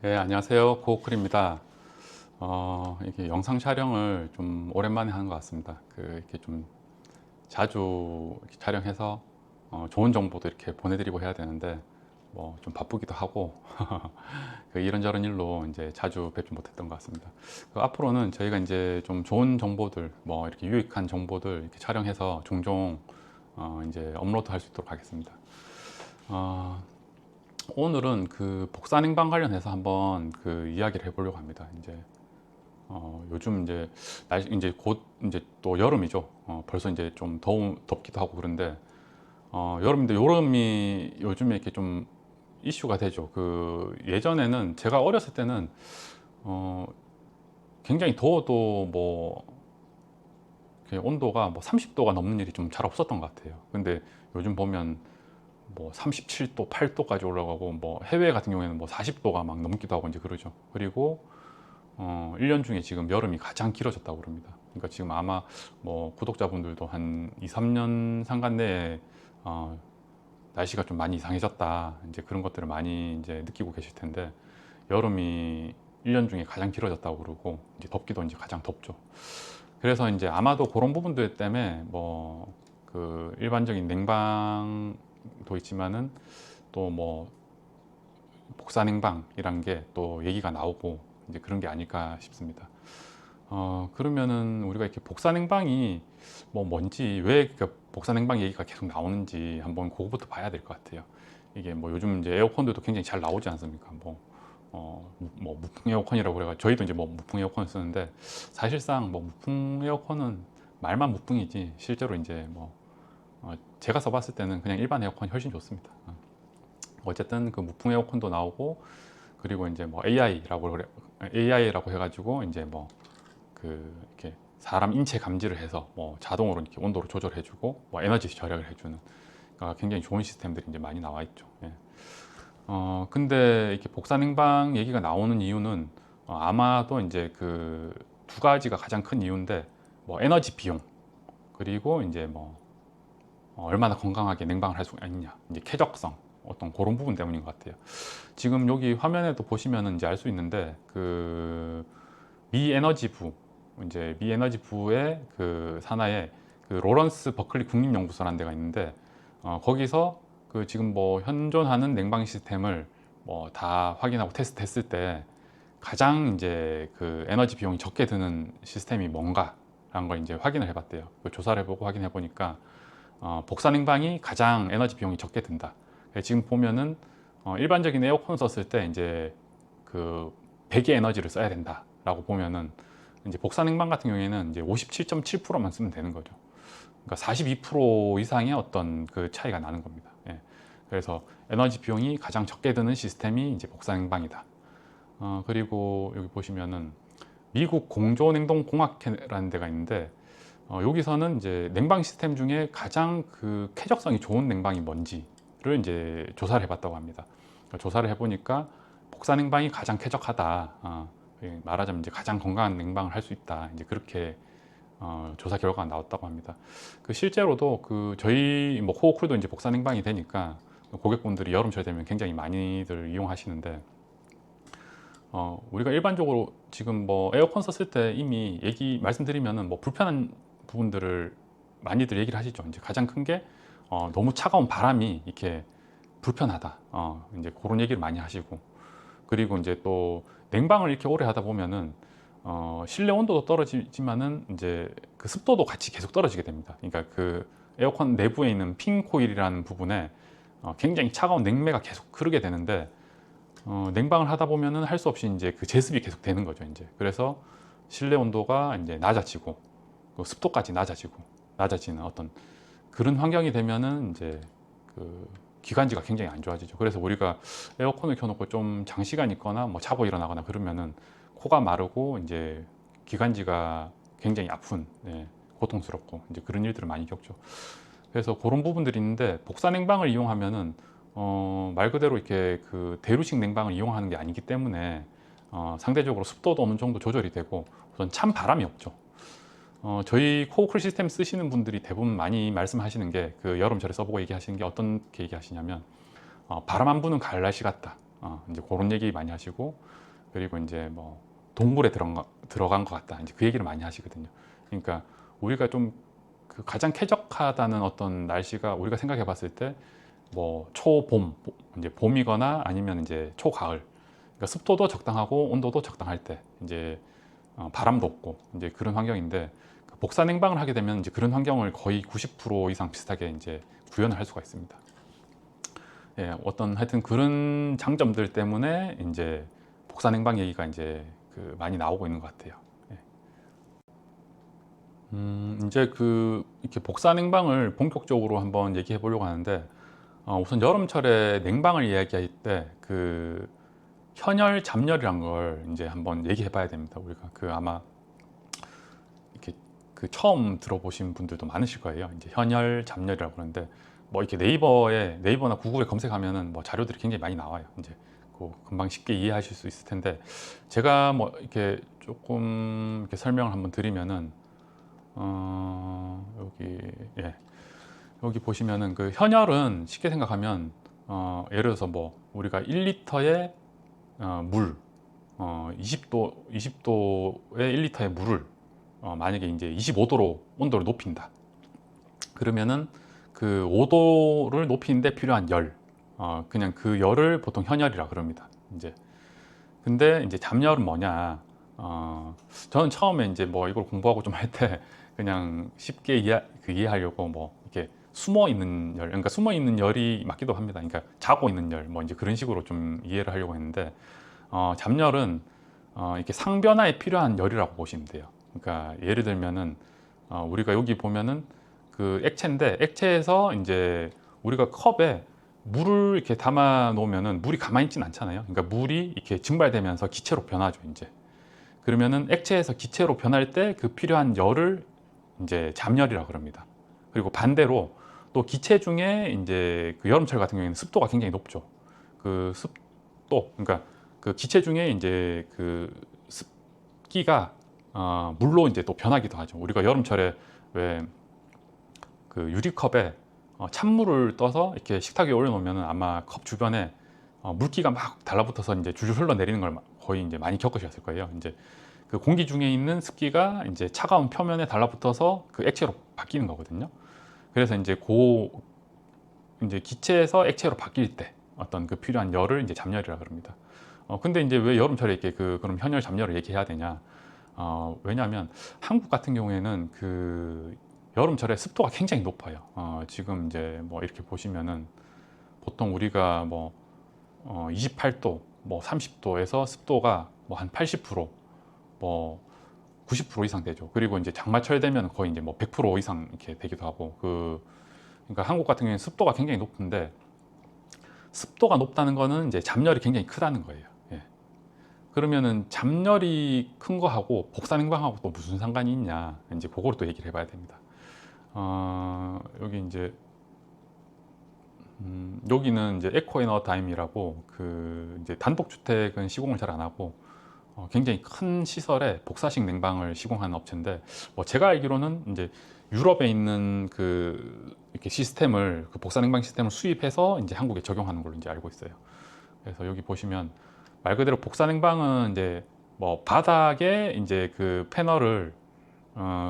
네, 안녕하세요. 코오클입니다. 이게 영상 촬영을 좀 오랜만에 하는 것 같습니다. 이렇게 좀 자주 이렇게 촬영해서 좋은 정보도 이렇게 보내드리고 해야 되는데 뭐 좀 바쁘기도 하고 이런저런 일로 이제 자주 뵙지 못했던 것 같습니다. 앞으로는 저희가 이제 좀 좋은 정보들, 뭐 이렇게 유익한 정보들 이렇게 촬영해서 종종 이제 업로드 할 수 있도록 하겠습니다. 어, 오늘은 복사냉방 관련해서 한번 이야기를 해보려고 합니다. 이제 요즘 이제 날씨 이제 곧 이제 또 여름이죠. 벌써 이제 좀 덥기도 하고 그런데 여름인데 여름이 요즘에 이렇게 좀 이슈가 되죠. 예전에는 제가 어렸을 때는 어, 굉장히 더워도 뭐 이렇게 온도가 뭐 30도가 넘는 일이 좀 잘 없었던 것 같아요. 근데 요즘 보면 뭐 37도, 8도까지 올라가고 뭐 해외 같은 경우에는 뭐 40도가 막 넘기도 하고 이제 그러죠. 그리고 1년 중에 지금 여름이 가장 길어졌다고 그럽니다. 그러니까 지금 아마 뭐 구독자분들도 한 2, 3년 상간 내에 날씨가 좀 많이 이상해졌다. 이제 그런 것들을 많이 이제 느끼고 계실 텐데 여름이 1년 중에 가장 길어졌다고 그러고 이제 덥기도 이제 가장 덥죠. 그래서 이제 아마도 그런 부분들 때문에 뭐 일반적인 냉방도 있지만은 또 뭐 복사냉방이란 게 또 얘기가 나오고 이제 그런 게 아닐까 싶습니다. 그러면은 우리가 이렇게 복사냉방이 뭐 뭔지 왜 복사냉방 얘기가 계속 나오는지 한번 그거부터 봐야 될 것 같아요. 이게 뭐 요즘 이제 에어컨들도 굉장히 잘 나오지 않습니까? 뭐 무풍 에어컨이라고 그래가 저희도 이제 뭐 무풍 에어컨을 쓰는데 사실상 뭐 무풍 에어컨은 말만 무풍이지 실제로 이제 뭐 제가 써봤을 때는 그냥 일반 에어컨이 훨씬 좋습니다. 어쨌든 무풍 에어컨도 나오고 그리고 이제 뭐 AI라고 해가지고 이제 뭐 이렇게 사람 인체 감지를 해서 뭐 자동으로 이렇게 온도를 조절해주고 뭐 에너지 절약을 해주는 굉장히 좋은 시스템들이 이제 많이 나와 있죠. 예. 근데 이렇게 복사냉방 얘기가 나오는 이유는 아마도 이제 두 가지가 가장 큰 이유인데 뭐 에너지 비용 그리고 이제 뭐 얼마나 건강하게 냉방을 할 수가 있냐 이제 쾌적성 어떤 그런 부분 때문인 것 같아요. 지금 여기 화면에도 보시면은 이제 알 수 있는데 미 에너지부 이제 미 에너지부의 산하에 로런스 버클리 국립연구소라는 데가 있는데 거기서 지금 뭐 현존하는 냉방 시스템을 뭐 다 확인하고 테스트했을 때 가장 이제 에너지 비용이 적게 드는 시스템이 뭔가라는 걸 이제 확인을 해봤대요. 조사를 해보고 확인해 보니까 복사 냉방이 가장 에너지 비용이 적게 든다. 지금 보면은 일반적인 에어컨 썼을 때 이제 100의 에너지를 써야 된다라고 보면은 이제 복사 냉방 같은 경우에는 이제 57.7%만 쓰면 되는 거죠. 그러니까 42% 이상의 어떤 차이가 나는 겁니다. 예. 그래서 에너지 비용이 가장 적게 드는 시스템이 이제 복사 냉방이다. 그리고 여기 보시면은 미국 공조냉동공학회라는 데가 있는데 여기서는 이제 냉방 시스템 중에 가장 쾌적성이 좋은 냉방이 뭔지를 이제 조사를 해봤다고 합니다. 그러니까 조사를 해보니까 복사 냉방이 가장 쾌적하다. 말하자면 이제 가장 건강한 냉방을 할 수 있다. 이제 그렇게 조사 결과가 나왔다고 합니다. 실제로도 저희 뭐 코어쿨도 이제 복사 냉방이 되니까 고객분들이 여름철 되면 굉장히 많이들 이용하시는데 우리가 일반적으로 지금 뭐 에어컨 썼을 때 이미 말씀드리면은 뭐 불편한 부분들을 많이들 얘기를 하시죠. 이제 가장 큰 게 너무 차가운 바람이 이렇게 불편하다. 이제 그런 얘기를 많이 하시고 그리고 이제 또 냉방을 이렇게 오래 하다 보면은 실내 온도도 떨어지지만은 이제 습도도 같이 계속 떨어지게 됩니다. 그러니까 에어컨 내부에 있는 핀 코일이라는 부분에 굉장히 차가운 냉매가 계속 흐르게 되는데 냉방을 하다 보면은 할 수 없이 이제 제습이 계속 되는 거죠. 이제 그래서 실내 온도가 이제 낮아지고 습도까지 낮아지는 어떤 그런 환경이 되면은 이제 기관지가 굉장히 안 좋아지죠. 그래서 우리가 에어컨을 켜놓고 좀 장시간 있거나 뭐 자고 일어나거나 그러면은 코가 마르고 이제 기관지가 굉장히 아픈 고통스럽고 이제 그런 일들을 많이 겪죠. 그래서 그런 부분들이 있는데 복사 냉방을 이용하면은 말 그대로 이렇게 대루식 냉방을 이용하는 게 아니기 때문에 상대적으로 습도도 어느 정도 조절이 되고 우선 찬 바람이 없죠. 저희 코어쿨 시스템 쓰시는 분들이 대부분 많이 말씀하시는 게 여름철에 써보고 얘기하시는 게 어떤 게 얘기하시냐면 바람 안 부는 가을 날씨 같다. 이제 그런 얘기 많이 하시고, 그리고 이제 뭐 동굴에 들어간 것 같다, 이제 그 얘기를 많이 하시거든요. 그러니까 우리가 좀 그 가장 쾌적하다는 어떤 날씨가 우리가 생각해 봤을 때 뭐 초봄, 이제 봄이거나 아니면 이제 초가을, 그러니까 습도도 적당하고 온도도 적당할 때, 이제 바람도 없고 이제 그런 환경인데, 그 복사 냉방을 하게 되면 이제 그런 환경을 거의 90% 이상 비슷하게 이제 구현을 할 수가 있습니다. 예, 어떤 하여튼 그런 장점들 때문에 이제 복사 냉방 얘기가 이제 그 많이 나오고 있는 것 같아요. 예. 이제 그 이렇게 복사 냉방을 본격적으로 한번 얘기해 보려고 하는데, 우선 여름철에 냉방을 이야기할 때 그 현열, 잡열이란 걸 이제 한번 얘기해 봐야 됩니다. 우리가 그 아마 이렇게 그 처음 들어보신 분들도 많으실 거예요. 이제 현열, 잡열이라고 그러는데, 뭐 이렇게 네이버나 구글에 검색하면은 뭐 자료들이 굉장히 많이 나와요. 이제 그 금방 쉽게 이해하실 수 있을 텐데, 제가 뭐 이렇게 조금 이렇게 설명을 한번 드리면은, 여기, 예, 여기 보시면은 그 현열은 쉽게 생각하면, 예를 들어서 뭐 우리가 1리터의 물, 20도의 1리터의 물을 만약에 이제 25도로 온도를 높인다. 그러면은 그 5도를 높이는데 필요한 열, 그냥 그 열을 보통 현열이라 그럽니다. 이제 근데 이제 잡열은 뭐냐? 저는 처음에 이제 뭐 이걸 공부하고 좀 할 때 그냥 쉽게 이해하려고 뭐 이렇게 숨어 있는 열, 그러니까 숨어 있는 열이 맞기도 합니다. 그러니까 자고 있는 열, 뭐 이제 그런 식으로 좀 이해를 하려고 했는데, 잡열은 이렇게 상변화에 필요한 열이라고 보시면 돼요. 그러니까 예를 들면은 우리가 여기 보면은 그 액체인데, 액체에서 이제 우리가 컵에 물을 이렇게 담아 놓으면은 물이 가만히 있진 않잖아요. 그러니까 물이 이렇게 증발되면서 기체로 변하죠, 이제. 그러면은 액체에서 기체로 변할 때 그 필요한 열을 이제 잡열이라고 그럽니다. 그리고 반대로 또 기체 중에 이제 그 여름철 같은 경우에는 습도가 굉장히 높죠. 그 습도, 그러니까 그 기체 중에 이제 그 습기가 물로 이제 또 변하기도 하죠. 우리가 여름철에 왜 그 유리컵에 찬물을 떠서 이렇게 식탁 위에 올려놓으면 아마 컵 주변에 물기가 막 달라붙어서 이제 줄줄 흘러내리는 걸 거의 이제 많이 겪으셨을 거예요. 이제 그 공기 중에 있는 습기가 이제 차가운 표면에 달라붙어서 그 액체로 바뀌는 거거든요. 그래서 이제 기체에서 액체로 바뀔 때 어떤 그 필요한 열을 이제 잡열이라 그럽니다. 근데 이제 왜 여름철에 이렇게 그럼 현열 잡열을 얘기해야 되냐? 왜냐하면 한국 같은 경우에는 그 여름철에 습도가 굉장히 높아요. 지금 이제 뭐 이렇게 보시면은 보통 우리가 뭐 28도, 뭐 30도에서 습도가 뭐 한 80%, 뭐 90% 이상 되죠. 그리고 이제 장마철 되면 거의 이제 뭐 100% 이상 이렇게 되기도 하고, 그러니까 한국 같은 경우에는 습도가 굉장히 높은데, 습도가 높다는 거는 이제 잡열이 굉장히 크다는 거예요. 예. 그러면은 잡열이 큰 거하고 복사냉방하고 또 무슨 상관이 있냐? 이제 그걸 또 얘기를 해봐야 됩니다. 여기 이제 여기는 이제 에코에너다임이라고, 그 이제 단독주택은 시공을 잘 안 하고 굉장히 큰 시설에 복사식 냉방을 시공하는 업체인데, 뭐 제가 알기로는 이제 유럽에 있는 그 이렇게 시스템을, 그 복사 냉방 시스템을 수입해서 이제 한국에 적용하는 걸로 이제 알고 있어요. 그래서 여기 보시면 말 그대로 복사 냉방은 이제 뭐 바닥에 이제 그 패널을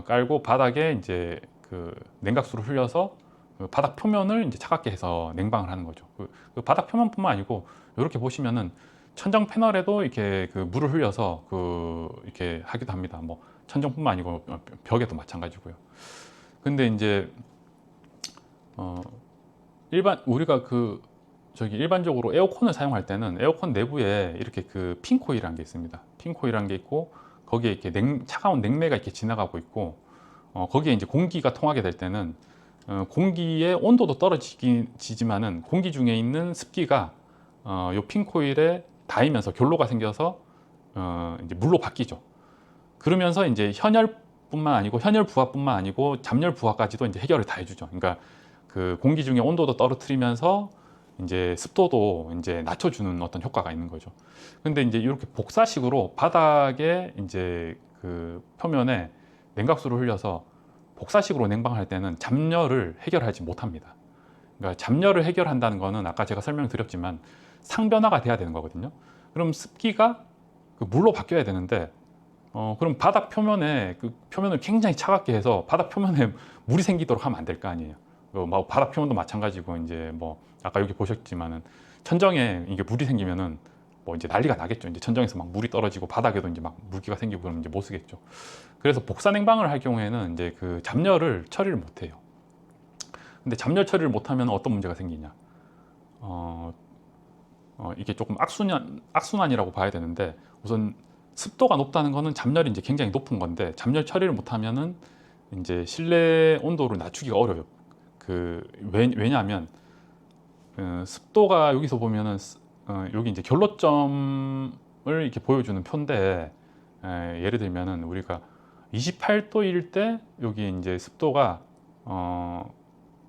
깔고 바닥에 이제 그 냉각수를 흘려서 그 바닥 표면을 이제 차갑게 해서 냉방을 하는 거죠. 그 바닥 표면뿐만 아니고 이렇게 보시면은 천정 패널에도 이렇게 그 물을 흘려서 그 이렇게 하기도 합니다. 뭐 천정뿐만 아니고 벽에도 마찬가지고요. 근데 이제 일반 우리가 그 저기 일반적으로 에어컨을 사용할 때는 에어컨 내부에 이렇게 그 핀코일이라는 게 있습니다. 핀코일이라는 게 있고, 거기에 이렇게 차가운 냉매가 이렇게 지나가고 있고, 거기에 이제 공기가 통하게 될 때는 공기의 온도도 떨어지지만은 공기 중에 있는 습기가 요 핀코일에 닿으면서 결로가 생겨서 이제 물로 바뀌죠. 그러면서 이제 현열뿐만 아니고 현열 부하뿐만 아니고 잡열 부하까지도 이제 해결을 다 해주죠. 그러니까 그 공기 중에 온도도 떨어뜨리면서 이제 습도도 이제 낮춰주는 어떤 효과가 있는 거죠. 근데 이제 이렇게 복사식으로 바닥에 이제 그 표면에 냉각수를 흘려서 복사식으로 냉방할 때는 잡열을 해결하지 못합니다. 그러니까 잡열을 해결한다는 거는 아까 제가 설명드렸지만 상변화가 돼야 되는 거거든요. 그럼 습기가 그 물로 바뀌어야 되는데 그럼 바닥 표면에 그 표면을 굉장히 차갑게 해서 바닥 표면에 물이 생기도록 하면 안 될 거 아니에요. 뭐 바닥 표면도 마찬가지고 이제 뭐 아까 여기 보셨지만은 천정에 이게 물이 생기면은 뭐 이제 난리가 나겠죠. 이제 천정에서 막 물이 떨어지고 바닥에도 이제 막 물기가 생기고 그러면 이제 못 쓰겠죠. 그래서 복사 냉방을 할 경우에는 이제 그 잡열을 처리를 못 해요. 근데 잡열 처리를 못 하면 어떤 문제가 생기냐? 이게 조금 악순환이라고 봐야 되는데 우선 습도가 높다는 거는 잡열이 이제 굉장히 높은 건데 잡열 처리를 못하면은 이제 실내 온도를 낮추기가 어려워요. 왜냐하면 습도가 여기서 보면은 여기 이제 결로점을 이렇게 보여주는 표인데 예를 들면은 우리가 28도일 때 여기 이제 습도가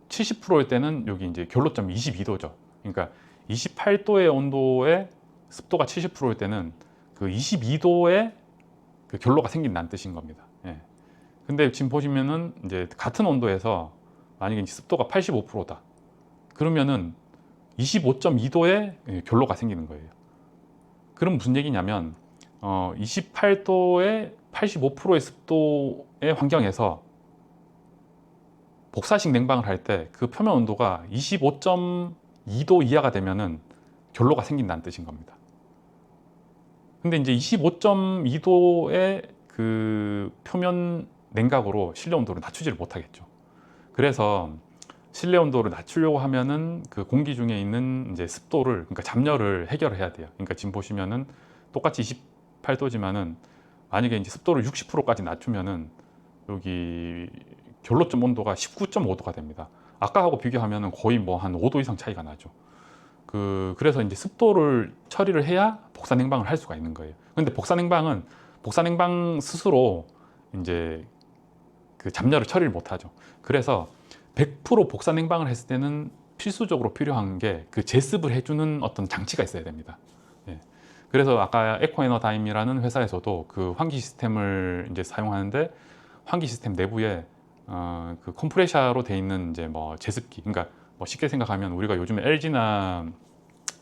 70%일 때는 여기 이제 결로점이 22도죠. 그러니까 28도의 온도에 습도가 70%일 때는 그 22도에 그 결로가 생긴다는 뜻인 겁니다. 예. 근데 지금 보시면은 이제 같은 온도에서 만약에 이제 습도가 85%다. 그러면은 25.2도에 결로가 생기는 거예요. 그럼 무슨 얘기냐면 28도에 85%의 습도의 환경에서 복사식 냉방을 할 때 그 표면 온도가 25.2도 이하가 되면은 결로가 생긴다는 뜻인 겁니다. 근데 이제 25.2도의 그 표면 냉각으로 실내 온도를 낮추지를 못하겠죠. 그래서 실내 온도를 낮추려고 하면은 그 공기 중에 있는 이제 습도를, 그러니까 잡열을 해결해야 돼요. 그러니까 지금 보시면은 똑같이 28도지만은 만약에 이제 습도를 60%까지 낮추면은 여기 결로점 온도가 19.5도가 됩니다. 아까하고 비교하면은 거의 뭐 한 5도 이상 차이가 나죠. 그래서 이제 습도를 처리를 해야 복사 냉방을 할 수가 있는 거예요. 근데 복사 냉방 스스로 이제 그 잡열을 처리를 못 하죠. 그래서 100% 복사 냉방을 했을 때는 필수적으로 필요한 게 그 제습을 해주는 어떤 장치가 있어야 됩니다. 예. 그래서 아까 에코에너다임이라는 회사에서도 그 환기 시스템을 이제 사용하는데 환기 시스템 내부에 그 컴프레셔로 돼 있는 이제 뭐 제습기, 그러니까 뭐 쉽게 생각하면 우리가 요즘에 LG나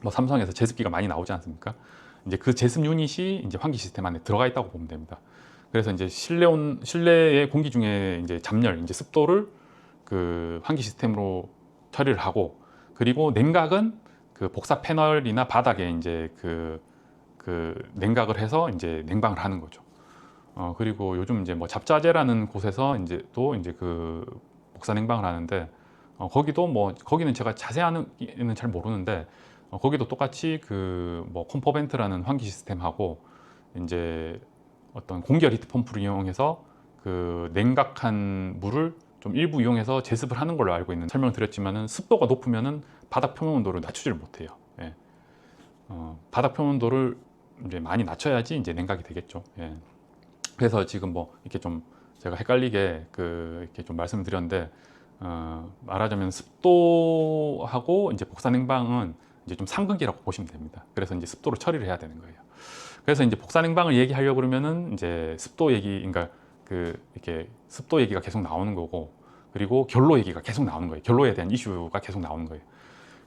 뭐 삼성에서 제습기가 많이 나오지 않습니까? 이제 그 제습 유닛이 이제 환기 시스템 안에 들어가 있다고 보면 됩니다. 그래서 이제 실내의 공기 중에 이제 잡열, 이제 습도를 그 환기 시스템으로 처리를 하고, 그리고 냉각은 그 복사 패널이나 바닥에 이제 그 냉각을 해서 이제 냉방을 하는 거죠. 그리고 요즘 이제 뭐 잡자재라는 곳에서 이제 또 이제 그 복사 냉방을 하는데 거기도 뭐 거기는 제가 자세히는 잘 모르는데 거기도 똑같이 그 뭐 컴포벤트라는 환기 시스템하고 이제 어떤 공기열 히트 펌프를 이용해서 그 냉각한 물을 좀 일부 이용해서 제습을 하는 걸로 알고 있는, 설명을 드렸지만은 습도가 높으면은 바닥 표면 온도를 낮추지를 못해요. 예. 바닥 표면 온도를 이제 많이 낮춰야지 이제 냉각이 되겠죠. 예. 그래서 지금 뭐 이렇게 좀 제가 헷갈리게 이렇게 좀 말씀을 드렸는데 말하자면 습도하고 이제 복사 냉방은 이제 좀 상극이라고 보시면 됩니다. 그래서 이제 습도를 처리를 해야 되는 거예요. 그래서 이제 복사 냉방을 얘기하려고 그러면은 이제 습도 얘기, 그러니까 이렇게 습도 얘기가 계속 나오는 거고, 그리고 결로 얘기가 계속 나오는 거예요. 결로에 대한 이슈가 계속 나오는 거예요.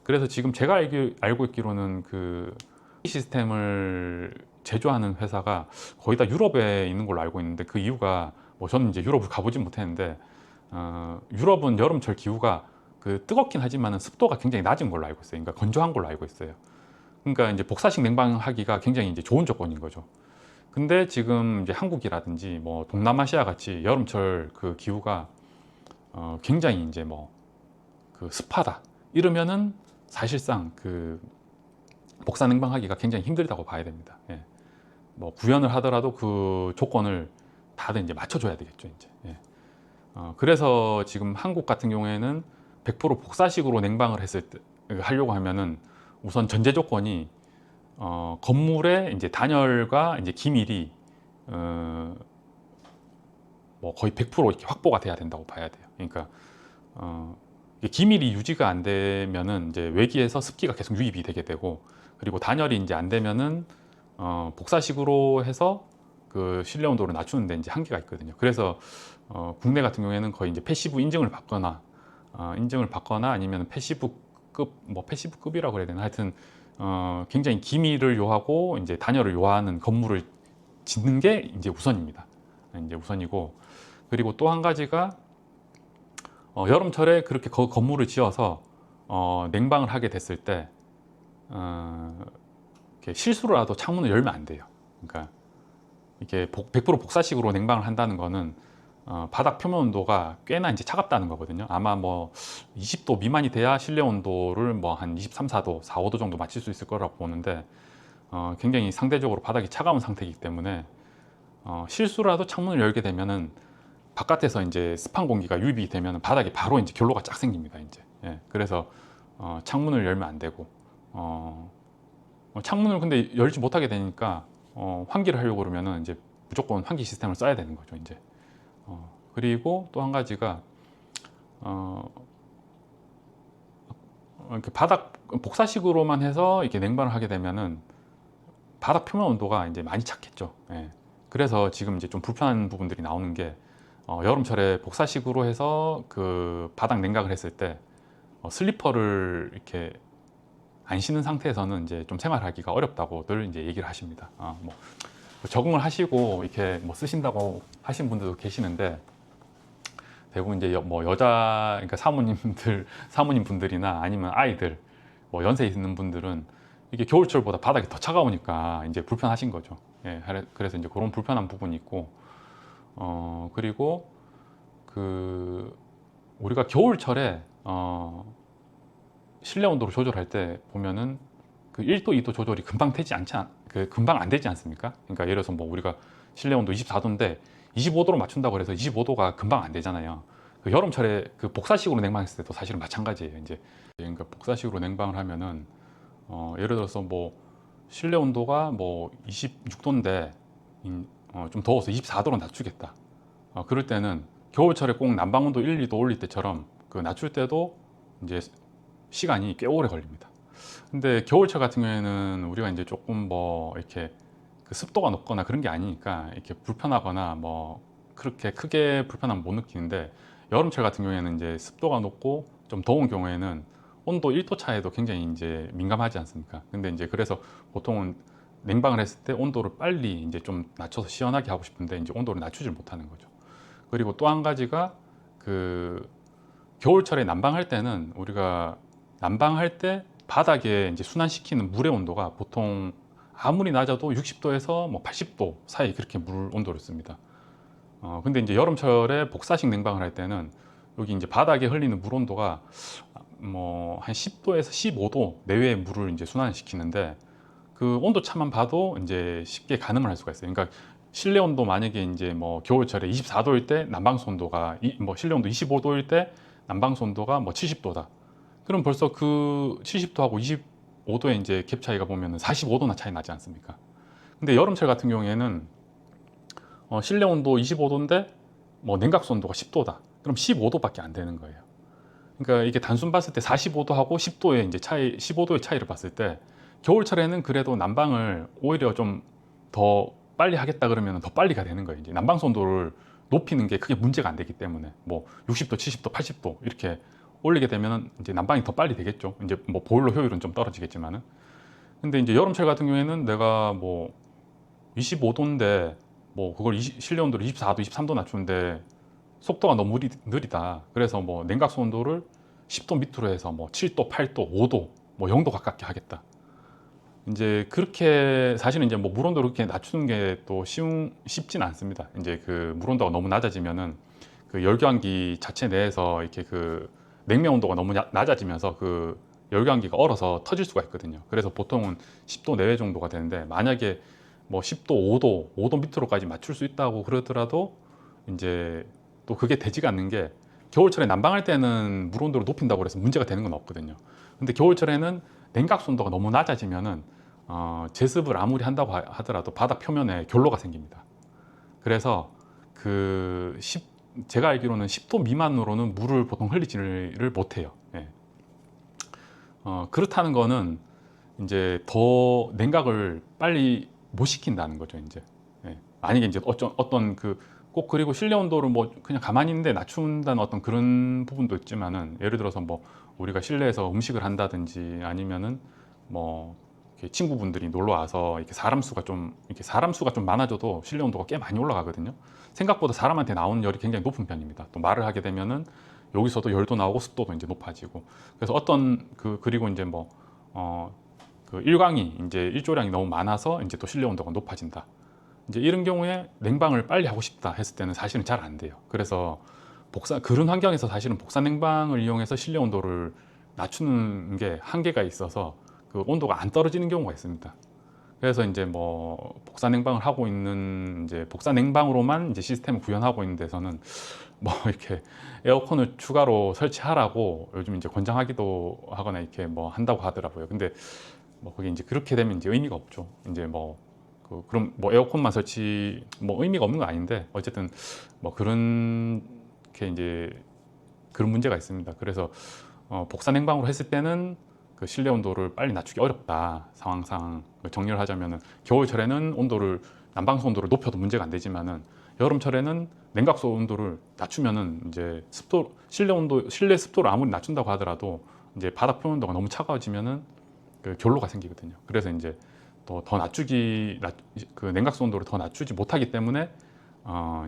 그래서 지금 제가 알고 있기로는 그 시스템을 제조하는 회사가 거의 다 유럽에 있는 걸로 알고 있는데, 그 이유가 뭐 저는 이제 유럽을 가보진 못했는데 유럽은 여름철 기후가 그 뜨겁긴 하지만 습도가 굉장히 낮은 걸로 알고 있어요. 그러니까 건조한 걸로 알고 있어요. 그러니까 이제 복사식 냉방하기가 굉장히 이제 좋은 조건인 거죠. 근데 지금 이제 한국이라든지 뭐 동남아시아 같이 여름철 그 기후가 굉장히 이제 뭐 그 습하다 이러면은 사실상 그 복사 냉방하기가 굉장히 힘들다고 봐야 됩니다. 예. 뭐 구현을 하더라도 그 조건을 다들 이제 맞춰줘야 되겠죠, 이제. 예. 그래서 지금 한국 같은 경우에는 100% 복사식으로 냉방을 했을 때 하려고 하면은 우선 전제 조건이 건물의 이제 단열과 이제 기밀이 뭐 거의 100% 이렇게 확보가 돼야 된다고 봐야 돼요. 그러니까 기밀이 유지가 안 되면은 이제 외기에서 습기가 계속 유입이 되게 되고, 그리고 단열이 이제 안 되면은 복사식으로 해서 그 실내 온도를 낮추는데 이제 한계가 있거든요. 그래서 국내 같은 경우에는 거의 이제 패시브 인증을 받거나 아니면 패시브급, 뭐 패시브급이라고 해야 되나, 하여튼 굉장히 기미를 요하고 이제 단열을 요하는 건물을 짓는 게 이제 우선입니다. 이제 우선이고, 그리고 또 한 가지가 여름철에 그렇게 건물을 지어서 냉방을 하게 됐을 때 이렇게 실수로라도 창문을 열면 안 돼요. 그러니까 이게 100% 복사식으로 냉방을 한다는 거는 바닥 표면 온도가 꽤나 이제 차갑다는 거거든요. 아마 뭐 20도 미만이 돼야 실내 온도를 뭐 한 23, 4도, 4, 5도 정도 맞출 수 있을 거라고 보는데 굉장히 상대적으로 바닥이 차가운 상태이기 때문에 실수라도 창문을 열게 되면은 바깥에서 이제 습한 공기가 유입이 되면 바닥에 바로 이제 결로가 쫙 생깁니다. 이제 그래서 창문을 열면 안 되고 창문을 근데 열지 못하게 되니까 환기를 하려고 그러면은 이제 무조건 환기 시스템을 써야 되는 거죠. 이제 그리고 또 한 가지가 이렇게 바닥 복사식으로만 해서 이렇게 냉방을 하게 되면은 바닥 표면 온도가 이제 많이 차겠죠. 그래서 지금 이제 좀 불편한 부분들이 나오는 게 여름철에 복사식으로 해서 그 바닥 냉각을 했을 때 슬리퍼를 이렇게 안 신은 상태에서는 이제 좀 생활하기가 어렵다고들 이제 얘기를 하십니다. 뭐 적응을 하시고 이렇게 뭐 쓰신다고 하신 분들도 계시는데 대부분 이제 뭐 여자 그러니까 사모님 분들이나 아니면 아이들 뭐 연세 있는 분들은 이게 겨울철보다 바닥이 더 차가우니까 이제 불편하신 거죠. 그래서 이제 그런 불편한 부분이 있고 그리고 그 우리가 겨울철에 실내 온도를 조절할 때 보면은 그 1도, 2도 조절이 금방 안 되지 않습니까? 그러니까 예를 들어서 뭐 우리가 실내 온도 24도인데 25도로 맞춘다고 해서 25도가 금방 안 되잖아요. 그 여름철에 그 복사식으로 냉방했을 때도 사실은 마찬가지예요. 이제 그러니까 복사식으로 냉방을 하면은 예를 들어서 뭐 실내 온도가 뭐 26도인데 좀 더워서 24도로 낮추겠다. 그럴 때는 겨울철에 꼭 난방 온도 1, 2도 올릴 때처럼 그 낮출 때도 이제 시간이 꽤 오래 걸립니다. 근데 겨울철 같은 경우에는 우리가 이제 조금 뭐 이렇게 그 습도가 높거나 그런 게 아니니까 이렇게 불편하거나 뭐 그렇게 크게 불편함 못 느끼는데 여름철 같은 경우에는 이제 습도가 높고 좀 더운 경우에는 온도 1도 차에도 굉장히 이제 민감하지 않습니까? 근데 이제 그래서 보통은 냉방을 했을 때 온도를 빨리 이제 좀 낮춰서 시원하게 하고 싶은데 이제 온도를 낮추질 못하는 거죠. 그리고 또 한 가지가 그 겨울철에 난방할 때는 우리가 난방할 때 바닥에 이제 순환시키는 물의 온도가 보통 아무리 낮아도 60도에서 뭐 80도 사이 그렇게 물 온도를 씁니다. 근데 이제 여름철에 복사식 냉방을 할 때는 여기 이제 바닥에 흘리는 물 온도가 뭐 한 10도에서 15도 내외의 물을 이제 순환시키는데 그 온도 차만 봐도 이제 쉽게 가늠을 할 수가 있어요. 그러니까 실내 온도 만약에 이제 뭐 겨울철에 24도일 때 난방수 온도가 뭐 실내 온도 25도일 때 난방수 온도가 뭐 70도다. 그럼 벌써 그 70도하고 25도의 이제 갭 차이가 보면 45도나 차이 나지 않습니까? 근데 여름철 같은 경우에는 실내 온도 25도인데 뭐 냉각수 온도가 10도다. 그럼 15도밖에 안 되는 거예요. 그러니까 이게 단순 봤을 때 45도하고 10도의 이제 차이, 15도의 차이를 봤을 때 겨울철에는 그래도 난방을 오히려 좀 더 빨리 하겠다 그러면 더 빨리가 되는 거예요. 이제 난방수 온도를 높이는 게 크게 문제가 안 되기 때문에 뭐 60도, 70도, 80도 이렇게 올리게 되면 이제 난방이 더 빨리 되겠죠. 이제 뭐 보일러 효율은 좀 떨어지겠지만은. 근데 이제 여름철 같은 경우에는 내가 뭐 25도인데 뭐 그걸 실내 온도를 24도, 23도 낮추는데 속도가 너무 느리다. 그래서 뭐 냉각수 온도를 10도 밑으로 해서 뭐 7도, 8도, 5도, 뭐 0도 가깝게 하겠다. 이제 그렇게 사실은 이제 뭐 물온도를 그렇게 낮추는 게 또 쉽진 않습니다. 이제 그 물온도가 너무 낮아지면은 그 열교환기 자체 내에서 이렇게 그 냉매 온도가 너무 낮아지면서 그 열교환기가 얼어서 터질 수가 있거든요. 그래서 보통은 10도 내외 정도가 되는데 만약에 뭐 10도, 5도 밑으로까지 맞출 수 있다고 그러더라도 이제 또 그게 되지가 않는 게 겨울철에 난방할 때는 물 온도를 높인다고 해서 문제가 되는 건 없거든요. 근데 겨울철에는 냉각수 온도가 너무 낮아지면은 제습을 아무리 한다고 하더라도 바닥 표면에 결로가 생깁니다. 그래서 제가 알기로는 10도 미만으로는 물을 보통 흘리지를 못해요. 그렇다는 거는 이제 더 냉각을 빨리 못 시킨다는 거죠. 이제 만약에 이제 어떤 꼭 그리고 실내 온도를 뭐 그냥 가만히 있는데 낮춘다는 어떤 그런 부분도 있지만은 예를 들어서 뭐 우리가 실내에서 음식을 한다든지 아니면은 뭐 이렇게 친구분들이 놀러 와서 이렇게 사람 수가 좀 많아져도 실내 온도가 꽤 많이 올라가거든요. 생각보다 사람한테 나오는 열이 굉장히 높은 편입니다. 또 말을 하게 되면은 여기서도 열도 나오고 습도도 이제 높아지고, 그래서 그리고 이제 그 일광이 이제 일조량이 너무 많아서 이제 또 실내 온도가 높아진다. 이제 이런 경우에 냉방을 빨리 하고 싶다 했을 때는 사실은 잘 안 돼요. 그래서 그런 환경에서 사실은 복사 냉방을 이용해서 실내 온도를 낮추는 게 한계가 있어서 그 온도가 안 떨어지는 경우가 있습니다. 그래서 이제 복사 냉방을 하고 있는, 이제 복사 냉방으로만 이제 시스템을 구현하고 있는 데서는 이렇게 에어컨을 추가로 설치하라고 요즘 이제 권장하기도 하거나 이렇게 한다고 하더라고요. 근데 그게 이제 그렇게 되면 이제 의미가 없죠. 이제 그럼 에어컨만 설치 의미가 없는 건 아닌데, 어쨌든 그런 게 이제 그런 문제가 있습니다. 그래서 복사 냉방으로 했을 때는 그 실내 온도를 빨리 낮추기 어렵다. 상황상 정리를 하자면은, 겨울철에는 난방수 온도를 높여도 문제가 안 되지만은 여름철에는 냉각수 온도를 낮추면은 이제 실내 습도를 아무리 낮춘다고 하더라도 이제 바닥 표면 온도가 너무 차가워지면은 그 결로가 생기거든요. 그래서 이제 또 더 그 냉각수 온도를 더 낮추지 못하기 때문에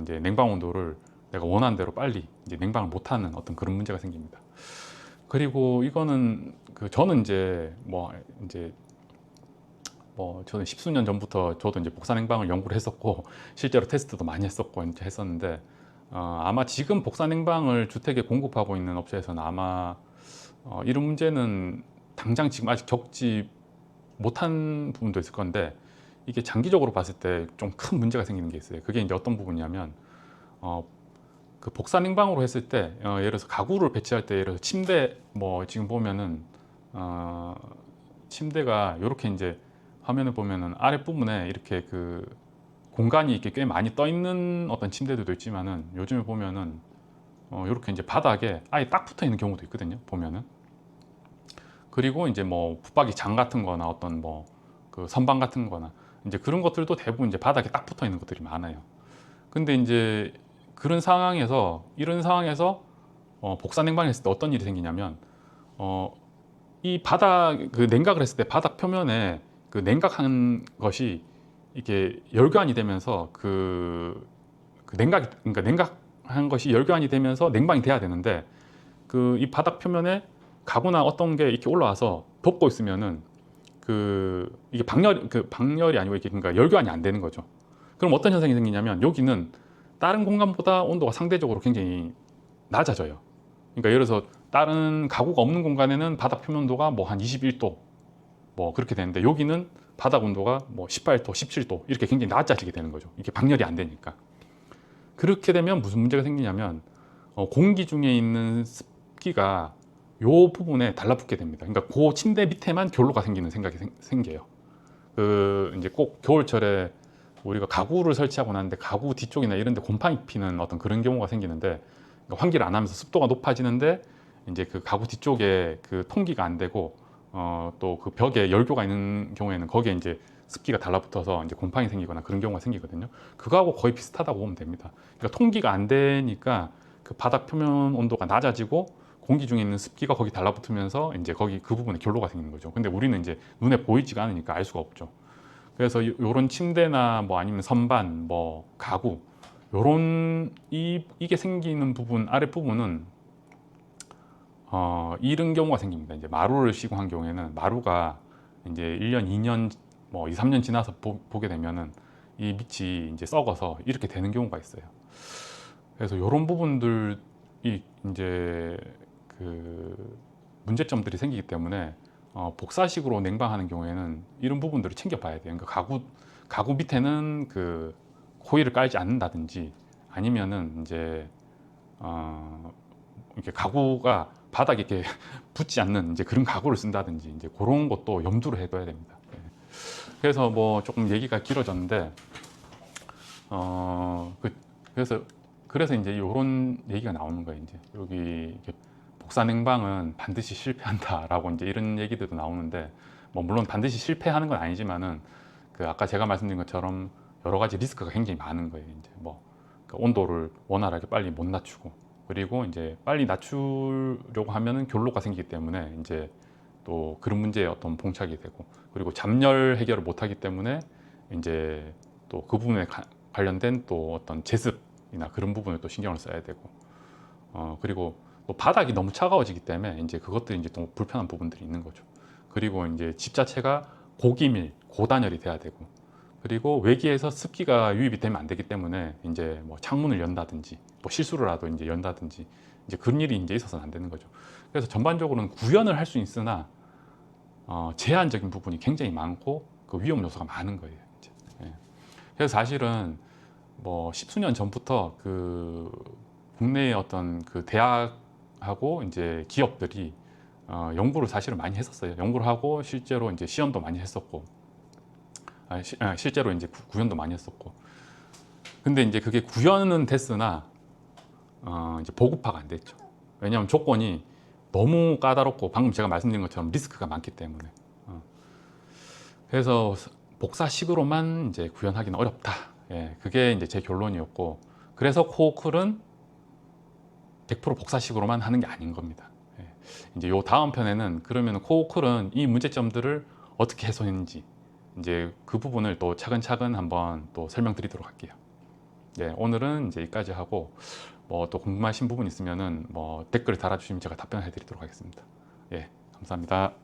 이제 냉방 온도를 내가 원하는 대로 빨리 이제 냉방을 못하는 어떤 그런 문제가 생깁니다. 그리고 이거는 저는 이제 저는 십수년 전부터 저도 이제 복사 냉방을 연구를 했었고 실제로 테스트도 많이 했었고 이제 했었는데, 아마 지금 복사 냉방을 주택에 공급하고 있는 업체에서는 아마 이런 문제는 당장 지금 아직 겪지 못한 부분도 있을 건데, 이게 장기적으로 봤을 때 좀 큰 문제가 생기는 게 있어요. 그게 이제 어떤 부분이냐면, 그 복사 냉방으로 했을 때 예를 들어서 가구를 배치할 때, 예를 들어서 침대 지금 보면은 침대가 이렇게 이제 화면을 보면은 아랫부분에 이렇게 그 공간이 이렇게 꽤 많이 떠 있는 어떤 침대들도 있지만은, 요즘에 보면은 이렇게 이제 바닥에 아예 딱 붙어 있는 경우도 있거든요, 보면은. 그리고 이제 붙박이 장 같은 거나 어떤 그 선반 같은 거나 이제 그런 것들도 대부분 이제 바닥에 딱 붙어 있는 것들이 많아요. 근데 이제 이런 상황에서 복사 냉방을 했을 때 어떤 일이 생기냐면, 이 그 냉각을 했을 때 바닥 표면에 그 냉각한 것이 이렇게 열교환이 되면서 그러니까 냉각한 것이 열교환이 되면서 냉방이 돼야 되는데, 그 이 바닥 표면에 가구나 어떤 게 이렇게 올라와서 덮고 있으면은 이게 방열이 아니고 이렇게, 그러니까 열교환이 안 되는 거죠. 그럼 어떤 현상이 생기냐면, 여기는 다른 공간보다 온도가 상대적으로 굉장히 낮아져요. 그러니까 예를 들어서 다른 가구가 없는 공간에는 바닥 표면도가 한 21도 그렇게 되는데, 여기는 바닥 온도가 18도, 17도 이렇게 굉장히 낮아지게 되는 거죠. 이게 방열이 안 되니까. 그렇게 되면 무슨 문제가 생기냐면, 공기 중에 있는 습기가 요 부분에 달라붙게 됩니다. 그러니까 그 침대 밑에만 결로가 생기는 생각이 생겨요. 이제 꼭 겨울철에 우리가 가구를 설치하고 나는데 가구 뒤쪽이나 이런 데 곰팡이 피는 어떤 그런 경우가 생기는데, 그러니까 환기를 안 하면서 습도가 높아지는데 이제 그 가구 뒤쪽에 그 통기가 안 되고 또 그 벽에 열교가 있는 경우에는 거기에 이제 습기가 달라붙어서 이제 곰팡이 생기거나 그런 경우가 생기거든요. 그거하고 거의 비슷하다고 보면 됩니다. 그러니까 통기가 안 되니까 그 바닥 표면 온도가 낮아지고 공기 중에 있는 습기가 거기 달라붙으면서 이제 거기 그 부분에 결로가 생기는 거죠. 근데 우리는 이제 눈에 보이지가 않으니까 알 수가 없죠. 그래서 요런 침대나 아니면 선반, 가구, 이게 생기는 부분, 아랫 부분은 이런 경우가 생깁니다. 이제 마루를 시공한 경우에는 마루가 이제 1년, 2년, 2, 3년 지나서 보게 되면은 이 밑이 이제 썩어서 이렇게 되는 경우가 있어요. 그래서 이런 부분들이 이제 그 문제점들이 생기기 때문에 복사식으로 냉방하는 경우에는 이런 부분들을 챙겨봐야 돼요. 그러니까 가구 밑에는 그 코일을 깔지 않는다든지, 아니면은 이제 이렇게 가구가 바닥에 이렇게 붙지 않는 이제 그런 가구를 쓴다든지, 이제 그런 것도 염두를 해둬야 됩니다. 예. 그래서 조금 얘기가 길어졌는데, 그래서 이제 이런 얘기가 나오는 거예요. 이제 여기 복사 냉방은 반드시 실패한다라고 이제 이런 얘기들도 나오는데, 물론 반드시 실패하는 건 아니지만은 그 아까 제가 말씀드린 것처럼 여러 가지 리스크가 굉장히 많은 거예요. 이제 그 온도를 원활하게 빨리 못 낮추고, 그리고 이제 빨리 낮추려고 하면은 결로가 생기기 때문에 이제 또 그런 문제에 어떤 봉착이 되고, 그리고 잠열 해결을 못하기 때문에 이제 또 그 부분에 관련된 또 어떤 제습이나 그런 부분을 또 신경을 써야 되고, 그리고 또 바닥이 너무 차가워지기 때문에 이제 그것들이 이제 또 불편한 부분들이 있는 거죠. 그리고 이제 집 자체가 고기밀, 고단열이 돼야 되고, 그리고 외기에서 습기가 유입이 되면 안 되기 때문에 이제 뭐 창문을 연다든지 뭐 실수로라도 이제 연다든지 이제 그런 일이 이제 있어서는 안 되는 거죠. 그래서 전반적으로는 구현을 할 수 있으나 제한적인 부분이 굉장히 많고 그 위험 요소가 많은 거예요. 이제. 예. 그래서 사실은 뭐 십수년 전부터 그 국내의 어떤 그 대학하고 이제 기업들이 연구를 사실은 많이 했었어요. 연구를 하고 실제로 이제 시연도 많이 했었고, 실제로 이제 구현도 많이 했었고. 근데 이제 그게 구현은 됐으나 이제 보급화가 안 됐죠. 왜냐하면 조건이 너무 까다롭고 방금 제가 말씀드린 것처럼 리스크가 많기 때문에. 그래서 복사식으로만 이제 구현하기는 어렵다. 예, 그게 이제 제 결론이었고, 그래서 코어쿨은 100% 복사식으로만 하는 게 아닌 겁니다. 예, 이제 요 다음 편에는 그러면 코어쿨은 이 문제점들을 어떻게 해소했는지 이제 그 부분을 또 차근차근 한번 또 설명드리도록 할게요. 네, 오늘은 이제 여기까지 하고 뭐 또 궁금하신 부분 있으면은 뭐 댓글 달아주시면 제가 답변해 드리도록 하겠습니다. 예, 감사합니다.